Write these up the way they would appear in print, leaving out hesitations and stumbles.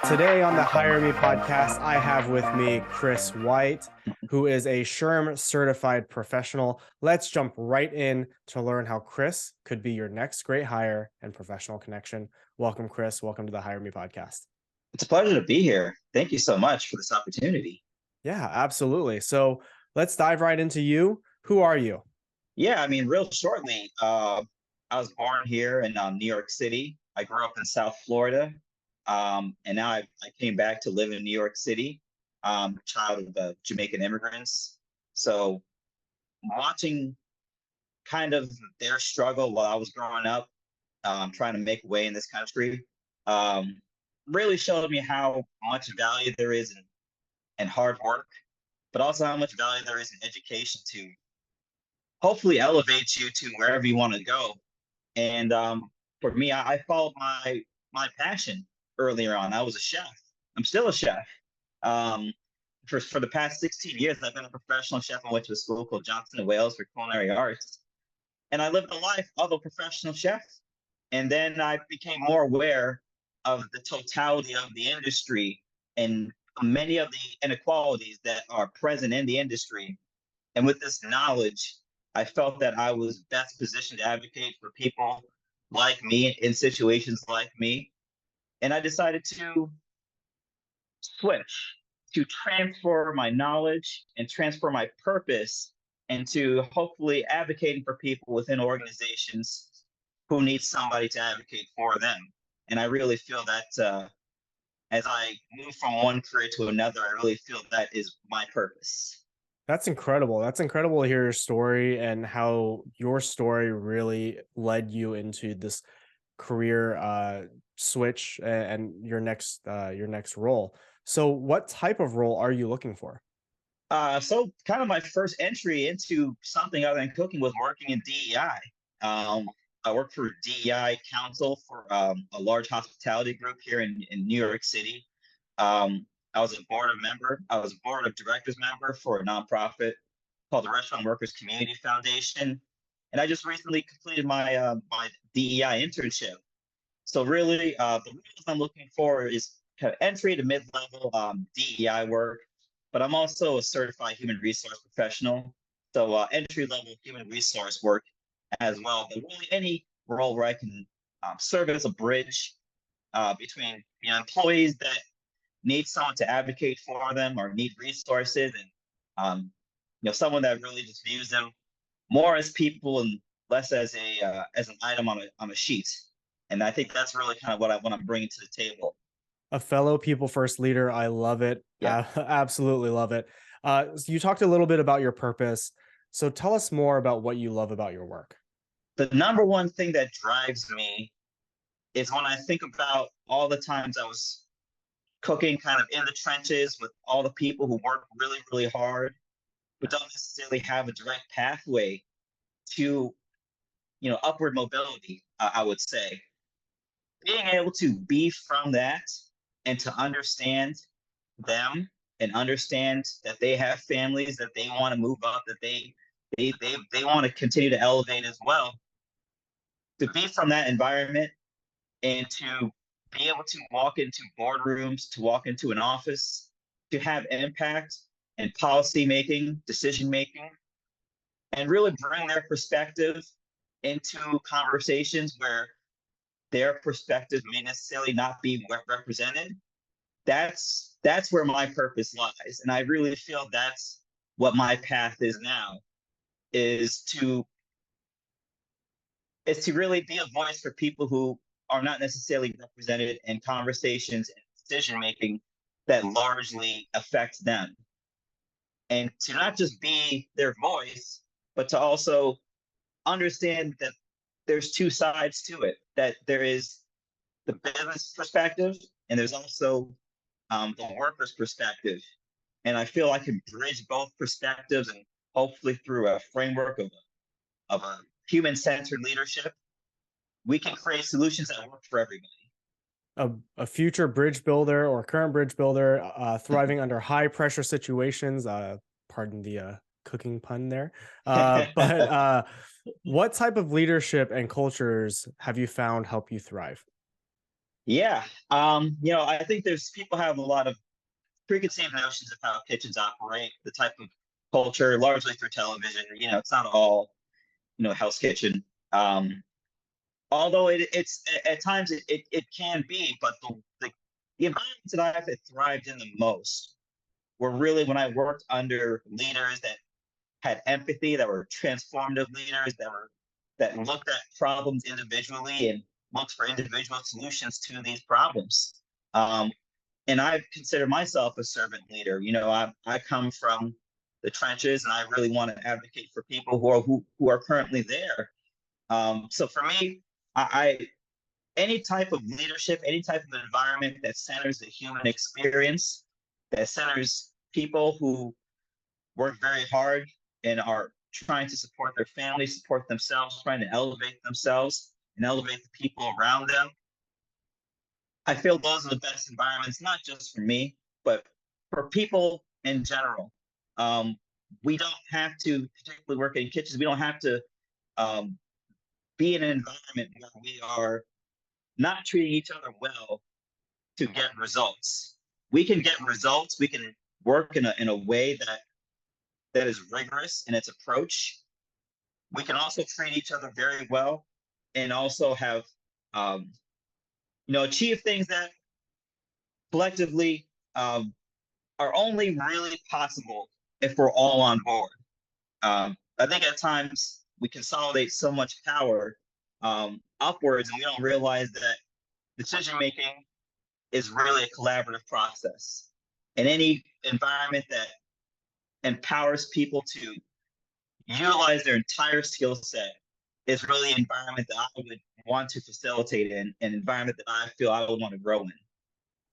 Today on the Hire Me podcast, I have with me Chris White, who is a SHRM certified professional. Let's jump right in to learn how Chris could be your next great hire and professional connection. Welcome, Chris. Welcome to the Hire Me podcast. It's a pleasure to be here. Thank you so much for this opportunity. Yeah, absolutely. So let's dive right into you. Who are you? Yeah, I mean, real shortly, I was born here in New York City. I grew up in South Florida, and now I came back to live in New York City, child of Jamaican immigrants. So watching kind of their struggle while I was growing up, trying to make a way in this country, um, really showed me how much value there is in hard work, but also how much value there is in education to hopefully elevate you to wherever you want to go. And for me, I followed my passion earlier on. I was a chef. I'm still a chef. Um, for the past 16 years, I've been a professional chef. I went to a school called Johnson and Wales for culinary arts, and I lived a life of a professional chef. And then I became more aware of the totality of the industry and many of the inequalities that are present in the industry. And with this knowledge, I felt that I was best positioned to advocate for people like me in situations like me. And I decided to switch, to transfer my knowledge and transfer my purpose into hopefully advocating for people within organizations who need somebody to advocate for them. And I really feel that as I move from one career to another, I really feel that is my purpose. That's incredible. That's incredible to hear your story and how your story really led you into this career switch and your next role. So what type of role are you looking for? So kind of my first entry into something other than cooking was working in DEI. I worked for DEI Council for a large hospitality group here in New York City. I was a board of member. I was a board of directors member for a nonprofit called the Restaurant Workers Community Foundation, and I just recently completed my DEI internship. So really, the roles I'm looking for is kind of entry to mid-level DEI work, but I'm also a certified human resource professional. So entry-level human resource work as well. But really, any role where I can serve as a bridge between employees that need someone to advocate for them or need resources, and someone that really just views them more as people and less as an item on a sheet. And I think that's really kind of what I want to bring to the table. A fellow people first leader. I love it. Yeah. Absolutely love it. So you talked a little bit about your purpose. So tell us more about what you love about your work. The number one thing that drives me is when I think about all the times I was cooking kind of in the trenches with all the people who work really, really hard, but don't necessarily have a direct pathway to, upward mobility, I would say. Being able to be from that and to understand them and understand that they have families, that they want to move up, that they want to continue to elevate as well. To be from that environment and to be able to walk into boardrooms, to walk into an office, to have impact and policy making, decision making, and really bring their perspective into conversations where their perspective may necessarily not be represented. That's where my purpose lies, and I really feel that's what my path is now, is to really be a voice for people who are not necessarily represented in conversations and decision making that largely affect them, and to not just be their voice, but to also understand that there's two sides to it, that there is the business perspective and there's also the worker's perspective. And I feel I can bridge both perspectives, and hopefully through a framework of a human-centered leadership, we can create solutions that work for everybody. A future bridge builder or current bridge builder thriving under high pressure situations. Pardon the cooking pun there. But what type of leadership and cultures have you found help you thrive? Yeah. I think there's people have a lot of preconceived notions of how kitchens operate, the type of culture, largely through television. It's not all, Hell's Kitchen. Um, Although it's at times it can be, but the environments that I've thrived in the most were really when I worked under leaders that had empathy, that were transformative leaders, that looked at problems individually and looked for individual solutions to these problems. Um, and I consider myself a servant leader. I come from the trenches, and I really want to advocate for people who are currently there. So for me, I any type of leadership, any type of environment that centers the human experience, that centers people who work very hard and are trying to support their families, support themselves, trying to elevate themselves and elevate the people around them. I feel those are the best environments, not just for me, but for people in general. Um, we don't have to, particularly work in kitchens, we don't have to um, be in an environment where we are not treating each other well to get results. We can get results. We can work in a way that is rigorous in its approach. We can also treat each other very well, and also have um, achieve things that collectively are only really possible if we're all on board. I think at times we consolidate so much power upwards, and we don't realize that decision making is really a collaborative process. In any environment that empowers people to utilize their entire skill set is really an environment that I would want to facilitate in, an environment that I feel I would want to grow in.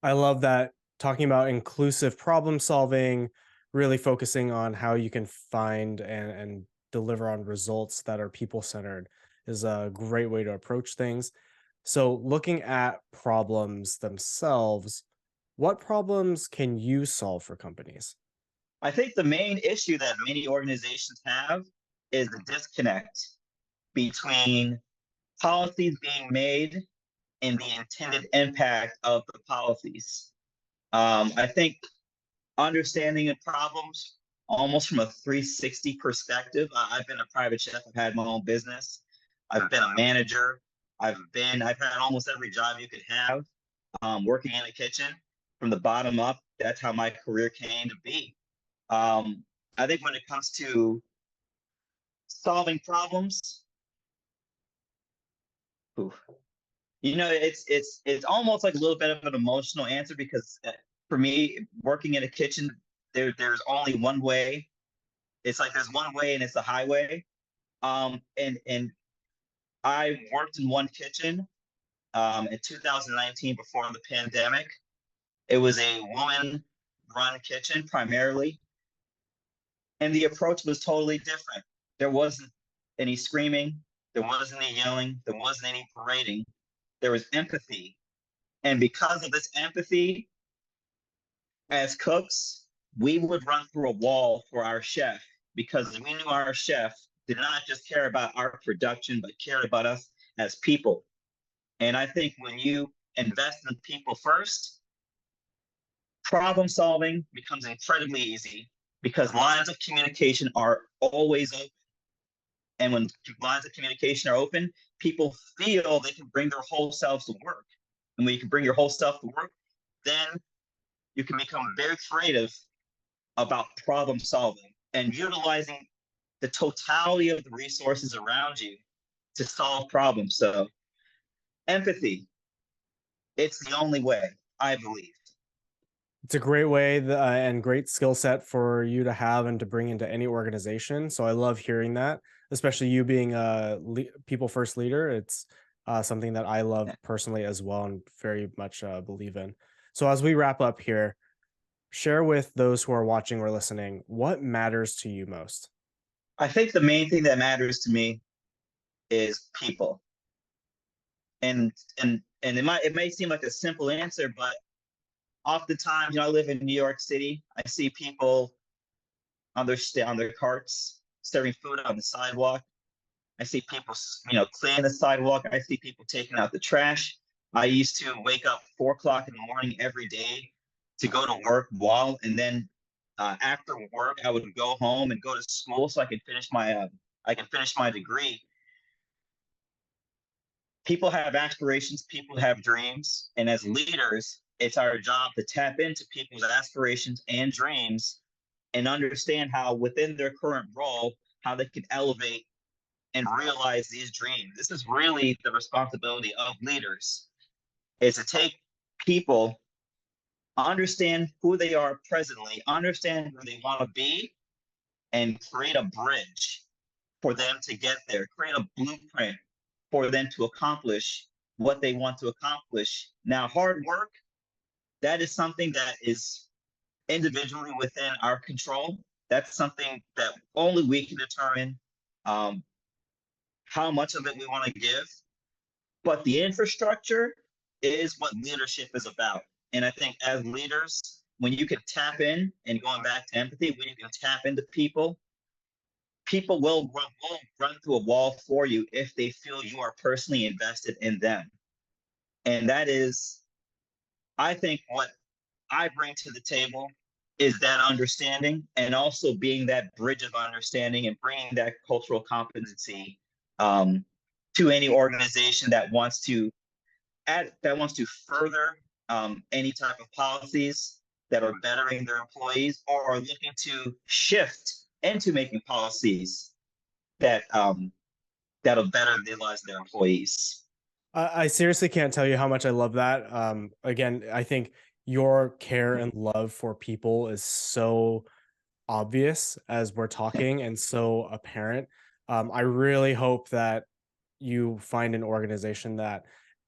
I love that, talking about inclusive problem solving, really focusing on how you can find and deliver on results that are people centered is a great way to approach things. So, looking at problems themselves, what problems can you solve for companies? I think the main issue that many organizations have is the disconnect between policies being made and the intended impact of the policies. I think understanding the problems almost from a 360 perspective. I've been a private chef. I've had my own business. I've been a manager. I've had almost every job you could have, working in a kitchen from the bottom up. That's how my career came to be. Um, I think when it comes to solving problems, oof, it's almost like a little bit of an emotional answer, because for me, working in a kitchen, there's only one way. It's like there's one way, and it's the highway. And I worked in one kitchen in 2019 before the pandemic. It was a woman-run kitchen primarily, and the approach was totally different. There wasn't any screaming, there wasn't any yelling, there wasn't any parading. There was empathy, and because of this empathy, as cooks, we would run through a wall for our chef, because we knew our chef did not just care about our production, but cared about us as people. And I think when you invest in people first, problem solving becomes incredibly easy, because lines of communication are always open. And when lines of communication are open, people feel they can bring their whole selves to work. And when you can bring your whole self to work, then you can become very creative about problem solving and utilizing the totality of the resources around you to solve problems. So empathy, it's the only way, I believe. It's a great way and great skill set for you to have and to bring into any organization. So I love hearing that, especially you being a people first leader. It's something that I love personally as well and very much believe in. So as we wrap up here, share with those who are watching or listening what matters to you most. I think the main thing that matters to me is people. And it may seem like a simple answer, but oftentimes, I live in New York City. I see people on their carts serving food on the sidewalk. I see people, cleaning the sidewalk. I see people taking out the trash. I used to wake up 4 o'clock in the morning every day to go to work and then after work, I would go home and go to school so I could finish my degree. People have aspirations, people have dreams, and as leaders, it's our job to tap into people's aspirations and dreams and understand how within their current role, how they can elevate and realize these dreams. This is really the responsibility of leaders, is to take people, understand who they are presently, understand where they want to be, and create a bridge for them to get there, create a blueprint for them to accomplish what they want to accomplish. Now, hard work, that is something that is individually within our control. That's something that only we can determine how much of it we want to give. But the infrastructure is what leadership is about. And I think as leaders, when you can tap in, and going back to empathy, when you can tap into people, people will run through a wall for you if they feel you are personally invested in them. And that is, I think, what I bring to the table is that understanding, and also being that bridge of understanding and bringing that cultural competency to any organization that wants to further any type of policies that are bettering their employees, or are looking to shift into making policies that that'll better the lives of their employees. I seriously can't tell you how much I love that. Again, I think your care and love for people is so obvious as we're talking and so apparent. I really hope that you find an organization that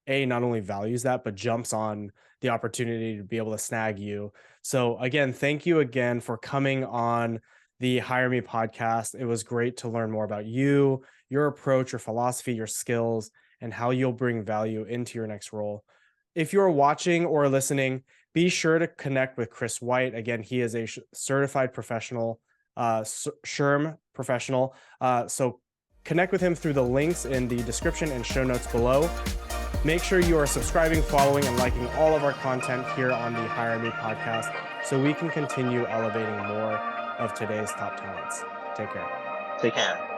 not only values that, but jumps on the opportunity to be able to snag you. So again, thank you again for coming on the Hire Me podcast. It was great to learn more about you, your approach, your philosophy, your skills, and how you'll bring value into your next role. If you're watching or listening, be sure to connect with Chris White. Again, he is a certified professional, SHRM professional. So connect with him through the links in the description and show notes below. Make sure you are subscribing, following, and liking all of our content here on the Hire Me podcast so we can continue elevating more of today's top talents. Take care. Take care.